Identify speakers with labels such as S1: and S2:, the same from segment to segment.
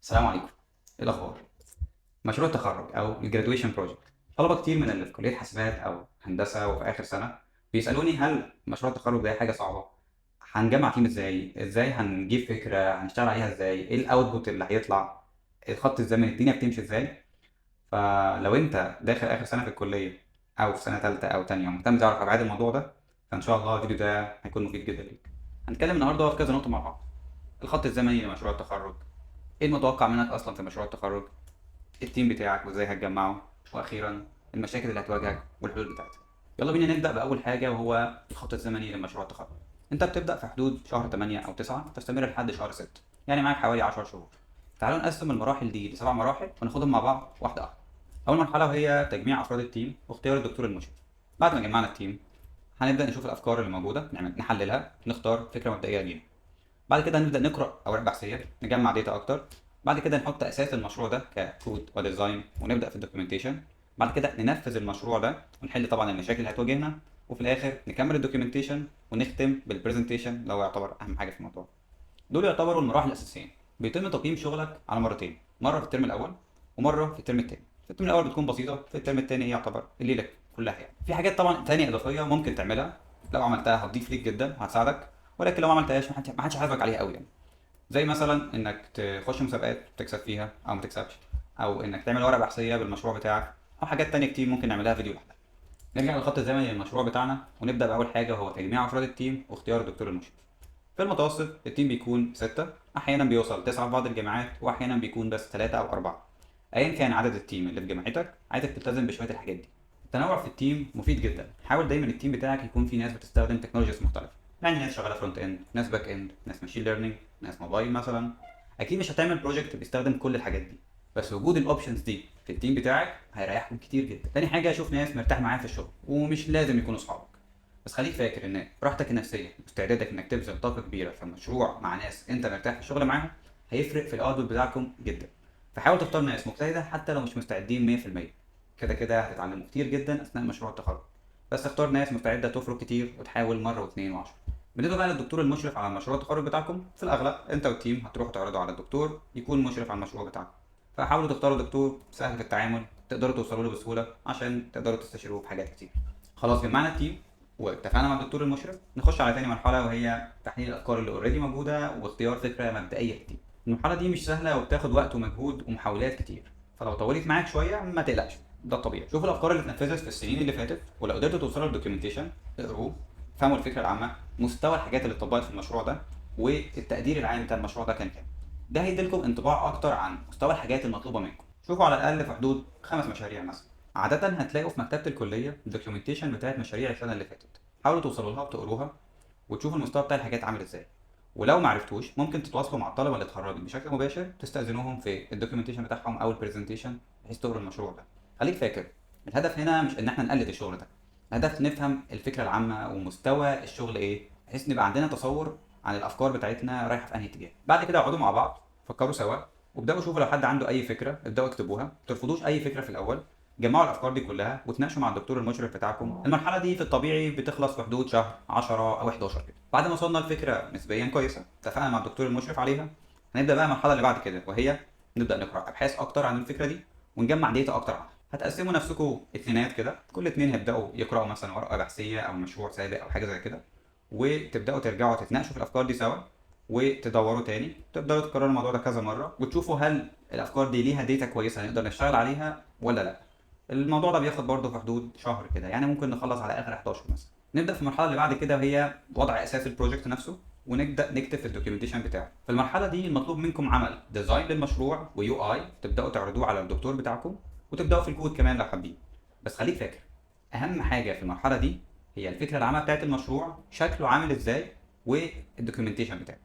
S1: السلام عليكم. ايه الاخبار؟ مشروع التخرج او الجرادويشن بروجكت. طلبه كتير من اللي في كليه حاسبات او هندسه وفي اخر سنه بيسالوني هل مشروع التخرج ده حاجه صعبه؟ هنجمع تيم ازاي هنجيب فكره هنشتغل عليها ازاي، ايه الاوتبوت اللي هيطلع، الخط الزمني الدنيا بتمشي ازاي. فلو انت داخل اخر سنه في الكليه او في سنه ثالثه او تانية ومهتم تعرف ابعاد الموضوع ده، فان شاء الله الفيديو ده هيكون مفيد جدا ليك. هنتكلم النهارده في كذا نقطه مع بعض: الخط الزمني لمشروع التخرج، ايه المتوقع منك اصلا في مشروع التخرج، التيم بتاعك وازاي هتجمعه، واخيرا المشاكل اللي هتواجهك والحلول بتاعتها. يلا بينا نبدا باول حاجه وهو الخط الزمني لمشروع التخرج. انت بتبدا في حدود شهر 8 او 9 تستمر لحد شهر 6، يعني معاك حوالي 10 شهور. تعالوا نقسم المراحل دي لسبع مراحل وناخدهم مع بعض واحده واحده. اول مرحله وهي تجميع افراد التيم واختيار الدكتور المشرف. بعد ما جمعنا التيم هنبدا نشوف الافكار اللي موجوده، نحللها، نختار فكره مبدئيه لينا. بعد كده هنبدأ نقرأ أوراق بحثية، نجمع داتا أكتر. بعد كده نحط أساس المشروع ده ككود وديزاين ونبدأ في الدوكيومنتيشن. بعد كده ننفذ المشروع ده ونحل طبعا المشاكل اللي هتواجهنا. وفي الآخر نكمل الدوكيومنتيشن ونختم بالبرزنتيشن لو يعتبر أهم حاجة في الموضوع. دول يعتبروا المراحل الأساسية. بيتم تقييم شغلك على مرتين، مرة في الترم الأول ومرة في الترم التاني. في الترم الأول بتكون بسيطة، في الترم التاني يعتبر الليلة كلها يعني. في حاجات طبعا تانية إضافية ممكن تعملها، لو عملتها هتضيف ليك جدا هتساعدك، ولكن لو ما عملتهاش ما حدش هيحاسبك عليها قوي يعني. زي مثلا انك تخش مسابقات تكسب فيها او ما تكسبش، او انك تعمل ورقه بحثيه بالمشروع بتاعك، او حاجات تانية كتير ممكن نعملها فيديو لوحدها. نرجع للخط الزمني للمشروع بتاعنا ونبدا باول حاجه وهو تجميع افراد التيم واختيار الدكتور المشرف. في المتوسط التيم بيكون 6، احيانا بيوصل 9 في بعض الجامعات واحيانا بيكون بس 3 او 4. ايا كان عدد التيم اللي في جامعتك عايزك تلتزم بشويه الحاجات دي. التنوع في التيم مفيد جدا، حاول دايما التيم بتاعك يكون فيه ناس بتستخدم تكنولوجيز مختلفه، يعني ناس شغاله فرونت اند، ناس باك اند، ناس ماشين ليرنينج، ناس موبايل مثلا. اكيد مش هتعمل بروجكت بيستخدم كل الحاجات دي، بس وجود الاوبشنز دي في التيم بتاعك هيريحكم كتير جدا. تاني حاجه شوف ناس مرتاح معاها في الشغل، ومش لازم يكونوا اصحابك، بس خليك فاكر ان راحتك النفسيه واستعدادك انك تبذل طاقه كبيره في المشروع مع ناس انت مرتاح في الشغل معاهم هيفرق في الاوتبوت بتاعكم جدا. فحاول تختار ناس مجتهده حتى لو مش مستعدين 100%، كده كده هتتعلموا كتير جدا اثناء مشروع التخرج، بس اختار ناس مستعده تفرق كتير وتحاول مره واثنين وعشرة. بالنسبه بقى للدكتور المشرف على مشروع التخرج بتاعكم، في الاغلب انت والتيم هتروحوا تعرضوا على الدكتور يكون مشرف على المشروع بتاعكم. فحاولوا تختاروا دكتور سهل في التعامل تقدروا توصلوا له بسهوله عشان تقدروا تستشيروه في حاجات كتير. خلاص جمعنا التيم واتفقنا مع الدكتور المشرف، نخش على تاني مرحله وهي تحليل الافكار اللي اوريدي موجوده واختيار فكره مبدئيه للتيم. المرحله دي مش سهله وبتاخد وقت ومجهود ومحاولات كتير، فلو طولت معاك شويه ما تقلقش، ده الطبيعي. شوف الافكار اللي اتنفذت في السنين اللي فاتت، ولو قدرتوا توصلوا للدوكيومنتيشن اقروه، فهموا الفكره العامه، مستوى الحاجات اللي اتطبقت في المشروع ده، والتقدير العام بتاع المشروع ده كان كام. ده هيديلكم انطباع اكتر عن مستوى الحاجات المطلوبه منكم. شوفوا على الاقل في حدود 5 مشاريع مثلا. عادة هتلاقوا في مكتبة الكلية الدوكيومنتيشن بتاعت مشاريع السنة اللي فاتت، حاولوا توصلوا لها وتقروها وتشوفوا المستوى بتاع الحاجات عامل ازاي. ولو ما عرفتوش ممكن تتواصلوا مع الطلبة اللي اتخرجوا بشكل مباشر تستأذنوهم في الدوكيومنتيشن بتاعهم او البرزنتيشن بحيث تقروا المشروع ده. خليك فاكر الهدف هنا مش ان احنا نقلد الشغل ده، الهدف نفهم الفكرة العامة ومستوى الشغل ايه، بحيث نبقى عندنا تصور عن الافكار بتاعتنا رايحة في انهي اتجاه. بعد كده اقعدوا مع بعض فكروا سوا وابداوا شوفوا لو حد عنده اي فكرة ابداوا اكتبوها، ما ترفضوش اي فكرة في الاول. جمعوا الافكار دي كلها وتناقشوا مع الدكتور المشرف بتاعكم. المرحله دي في الطبيعي بتخلص في حدود شهر 10 او 11 كده. بعد ما وصلنا لفكره نسبيا كويسه اتفقنا مع الدكتور المشرف عليها، هنبدا بقى المرحله اللي بعد كده وهي نبدا نقرا ابحاث اكتر عن الفكره دي ونجمع داتا اكتر عنها. هتقسموا نفسكم اتنينات كده، كل اتنين هيبداوا يقراوا مثلا ورقه بحثيه او مشروع سابق او حاجه زي كده، وتبداوا ترجعوا تتناقشوا في الافكار دي سوا وتدوروا تاني، تقدروا تكرروا الموضوع ده كذا مره وتشوفوا هل الافكار دي ليها داتا كويسه نقدر نشتغل عليها ولا لا. الموضوع ده بياخد برضه في حدود شهر كده، يعني ممكن نخلص على اخر 11 مثلا. نبدا في المرحله اللي بعد كده وهي وضع اساس البروجكت نفسه ونبدا نكتب في الدوكيومنتيشن بتاعه. في المرحله دي المطلوب منكم عمل ديزاين للمشروع ويو اي تبداوا تعرضوه على الدكتور بتاعكم، وتبداوا في الكود كمان لو حابين. بس خليك فاكر اهم حاجه في المرحله دي هي الفكره العامه بتاعت المشروع شكله عامل ازاي والدوكيومنتيشن بتاعه.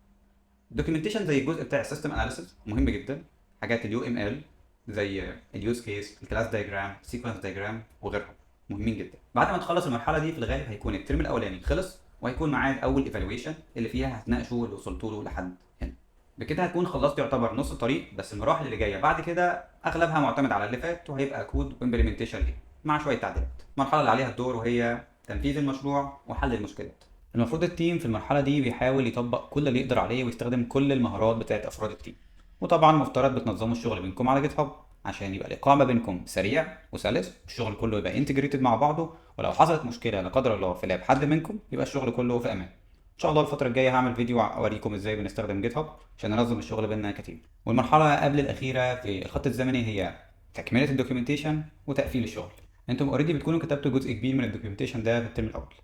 S1: الدوكيومنتيشن زي الجزء بتاع السيستم اناليسيس مهم جدا، حاجات اليو ام ال زي اليوز كيس، الكلاس دايجرام، السيكونس دايجرام وغيرهم مهمين جدا. بعد ما تخلص المرحله دي في الغالب هيكون الترم الاولاني خلص وهيكون ميعاد اول ايفالويشن اللي فيها هتناقشوا اللي وصلتوا له لحد هنا. بكده هتكون خلصت يعتبر نص الطريق، بس المراحل اللي جايه بعد كده اغلبها معتمد على اللي فات وهيبقى كود وامبلمنتيشن ليه مع شويه تعديلات. المرحله اللي عليها الدور وهي تنفيذ المشروع وحل المشكلات. المفروض التيم في المرحله دي بيحاول يطبق كل اللي يقدر عليه ويستخدم كل المهارات بتاعت افراد التيم. وطبعا مفترض بتنظموا الشغل بينكم على جيت هاب عشان يبقى الايقاع ما بينكم سريع وسلس، والشغل كله يبقى انتجريتد مع بعضه، ولو حصلت مشكله لا قدر الله في لاب حد منكم يبقى الشغل كله في امان. ان شاء الله الفتره الجايه هعمل فيديو اوريكم ازاي بنستخدم جيت هاب عشان ننظم الشغل بيننا كتيم. والمرحله قبل الاخيره في الخط الزمني هي تكمله الدوكيومنتيشن وتقفيل الشغل. انتم اوريدي بتكونوا كتبتوا جزء كبير من الدوكيومنتيشن ده في الترم الاول،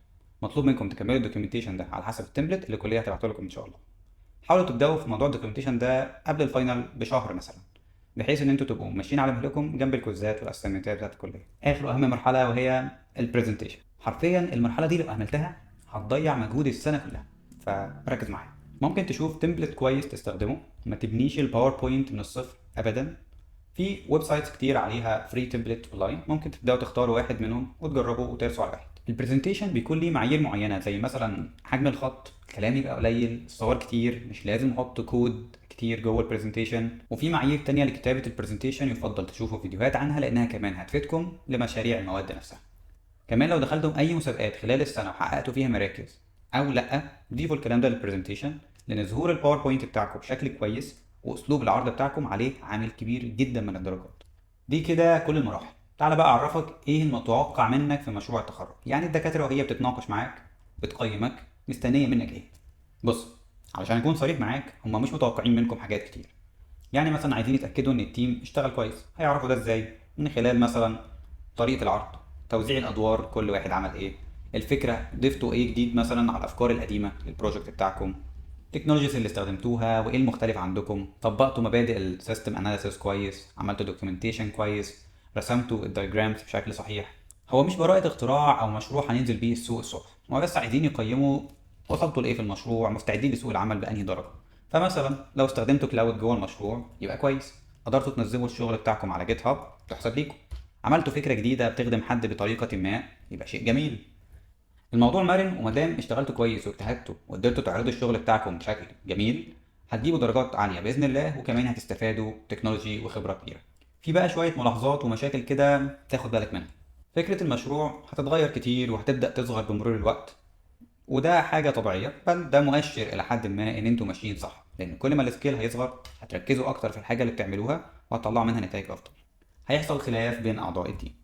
S1: مطلوب منكم تكملوا الدوكيومنتيشن ده على حسب التمبلت اللي الكليه هتبعته لكم ان شاء الله. حاولوا تبداوا في موضوع الدوكيومنتيشن ده قبل الفاينل بشهر مثلا، بحيث ان انتوا تبقوا ماشيين على مهلكم جنب الكوزات والاسايمنتات بتاعت الكليه. اخر واهم مرحله وهي البرزنتيشن. حرفيا المرحله دي لو اهملتها هتضيع مجهود السنه كلها، فركز معايا. ممكن تشوف تمبلت كويس تستخدمه، ما تبنيش الباوربوينت من الصفر ابدا. في ويب سايتس كتير عليها فري تمبلت اونلاين، ممكن تبداوا تختاروا واحد منهم وتجربوا وترسوا على واحد. البرزنتيشن بيكون ليه معايير معينه، زي مثلا حجم الخط، الكلام يبقى قليل، الصور كتير، مش لازم احط كود كتير جوه البرزنتيشن. وفي معايير تانية لكتابه البرزنتيشن يفضل تشوفوا فيديوهات عنها لانها كمان هتفيدكم لمشاريع المواد نفسها. كمان لو دخلتم اي مسابقات خلال السنه وحققتوا فيها مراكز او لا، ضيفوا الكلام ده للبرزنتيشن، لان ظهور الباوربوينت بتاعكم بشكل كويس واسلوب العرض بتاعكم عليه عامل كبير جدا من الدرجات. دي كده كل المراحل. تعالى بقى اعرفك ايه المتوقع منك في مشروع التخرج. يعني الدكاتره وهي بتتناقش معاك بتقيمك مستنيه منك ايه؟ بص، علشان اكون صريح معاك، هم مش متوقعين منكم حاجات كتير. يعني مثلا عايزين يتاكدوا ان التيم اشتغل كويس. هيعرفوا ده ازاي؟ من خلال مثلا طريقه العرض، توزيع الادوار، كل واحد عمل ايه، الفكره ضفتوا ايه جديد مثلا على الافكار القديمه للبروجكت بتاعكم، التكنولوجيز اللي استخدمتوها وايه المختلف عندكم، طبقتوا مبادئ السيستم اناليسيس كويس، عملتوا دوكيومنتيشن كويس، رسمتوا الدايجرامز بشكل صحيح. هو مش براءة اختراع او مشروع هننزل بيه السوق الصبح، هو بس عايزين يقيموا وصلتوا لايه في المشروع، مستعدين لسوق العمل بانهي درجه. فمثلا لو استخدمتوا كلاود جوه المشروع يبقى كويس، قدرتوا تنزلوا الشغل بتاعكم على جيت هاب تحسب ليكم، عملتوا فكره جديده بتخدم حد بطريقه ما يبقى شيء جميل. الموضوع مرن، ومادام اشتغلتوا كويس واجتهدتوا وقدرتوا تعرضوا الشغل بتاعكم بشكل جميل هتجيبوا درجات عاليه باذن الله، وكمان هتستفادوا تكنولوجي وخبره كبيره. في بقى شويه ملاحظات ومشاكل كده تاخد بالك منها. فكره المشروع هتتغير كتير وهتبدا تصغر بمرور الوقت، وده حاجه طبيعيه، بل ده مؤشر الى حد ما ان انتوا ماشيين صح، لان كل ما السكيل هيصغر هتركزوا اكتر في الحاجه اللي بتعملوها وهتطلعوا منها نتائج افضل. هيحصل خلاف بين اعضاء التيم،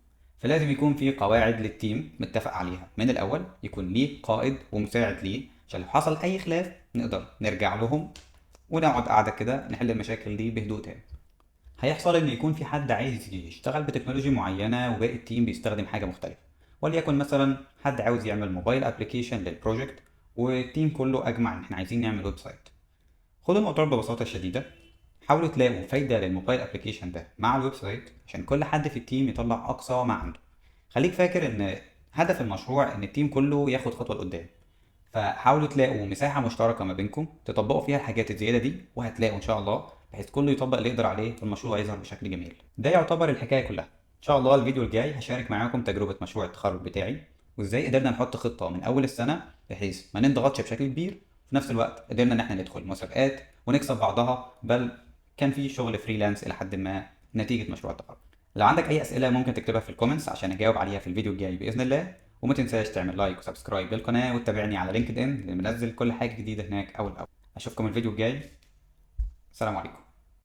S1: فلازم يكون في قواعد للتيم متفق عليها من الاول، يكون ليه قائد ومساعد ليه عشان لو حصل اي خلاف نقدر نرجع لهم ونقعد قاعده كده نحل المشاكل دي بهدوء تام. هيحصل ان يكون في حد عايز يشتغل بتكنولوجيا معينه وباقي التيم بيستخدم حاجه مختلفه، وليكن مثلا حد عاوز يعمل موبايل ابلكيشن للبروجكت والتيم كله اجمع ان احنا عايزين نعمل ويب سايت. خدوا الموضوع ببساطه شديده، حاولوا تلاقوا فايده للموبايل ابلكيشن ده مع الويب سايت عشان كل حد في التيم يطلع اقصى ما عنده. خليك فاكر ان هدف المشروع ان التيم كله ياخد خطوه لقدام، فحاولوا تلاقوا مساحه مشتركه ما بينكم تطبقوا فيها الحاجات الزياده دي، وهتلاقوا ان شاء الله بحيث كله يطبق اللي يقدر عليه والمشروع يظهر بشكل جميل. ده يعتبر الحكايه كلها. ان شاء الله الفيديو الجاي هشارك معاكم تجربه مشروع التخرج بتاعي، وازاي قدرنا نحط خطه من اول السنه بحيث ما نضغطش بشكل كبير، في نفس الوقت قدرنا ان احنا ندخل مسابقات ونكسب بعضها، بل كان في شغل فريلانس الى حد ما نتيجه مشروع التخرج. لو عندك اي اسئله ممكن تكتبها في الكومنتس عشان اجاوب عليها في الفيديو الجاي باذن الله. وما تنساش تعمل لايك وسبسكرايب للقناه وتتابعني على لينكد ان اللي منزل كل حاجه جديده هناك اول باول. اشوفكم الفيديو الجاي. السلام عليكم.